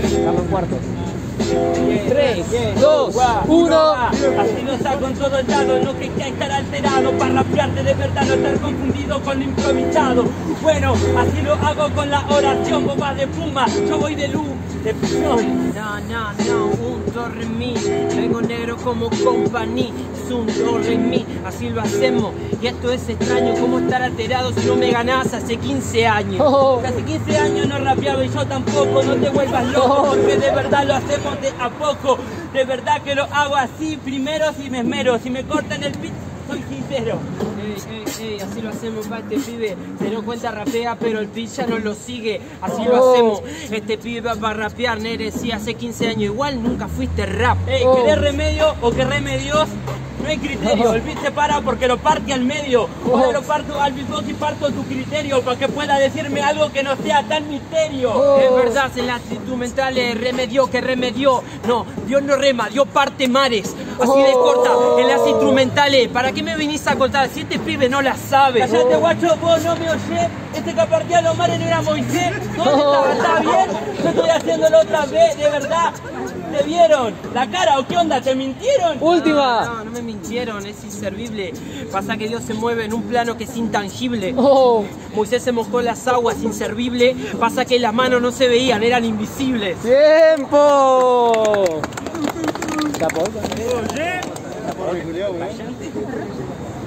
Estamos en cuarto. 3, 2, 1. Así lo saco en todos lados, no que hay que estar alterado para rapearte de verdad, no estar confundido con lo improvisado. Bueno, así lo hago con la oración, boba de puma, yo voy de luz, de prisión. No, un do re mi, vengo negro como compañía, es un do re mi, así lo hacemos. Y esto es extraño, cómo estar alterado si no me ganás hace 15 años. Hace 15 años no rapeaba y yo tampoco, no te vuelvas loco, porque de verdad lo hacemos de a poco. De verdad que lo hago así, primero si me esmero, si me cortan el beat, soy sincero. Ey, así lo hacemos pa' este pibe, se dio cuenta rapea pero el beat ya no lo sigue, así lo hacemos, este pibe va a rapear, nere, sí, hace 15 años, igual nunca fuiste rap. ¿Querés remedio o que remedios? No hay criterio, el beat se para porque lo parte al medio. Ahora lo parto al beatbox y parto tu criterio para que pueda decirme algo que no sea tan misterio. Es verdad, en las instrumentales remedió que remedió. No, Dios no rema, Dios parte mares. Así de corta, en las instrumentales. ¿Para qué me vinís a contar si este pibe no la sabe? Cállate, guacho, vos no me oyés. Este que partía los mares no era Moisés. ¿Dónde estaba? ¿Está bien? Yo estoy haciéndolo otra vez, de verdad. ¿Te vieron la cara o qué onda? ¿Te mintieron? Última. No me mintieron, es inservible. Pasa que Dios se mueve en un plano que es intangible. Moisés se mojó las aguas, inservible. Pasa que las manos no se veían, eran invisibles. ¡Tiempo!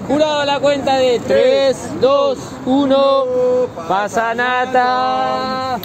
Jurado a la cuenta de 3, 2, 1. Pasa nata.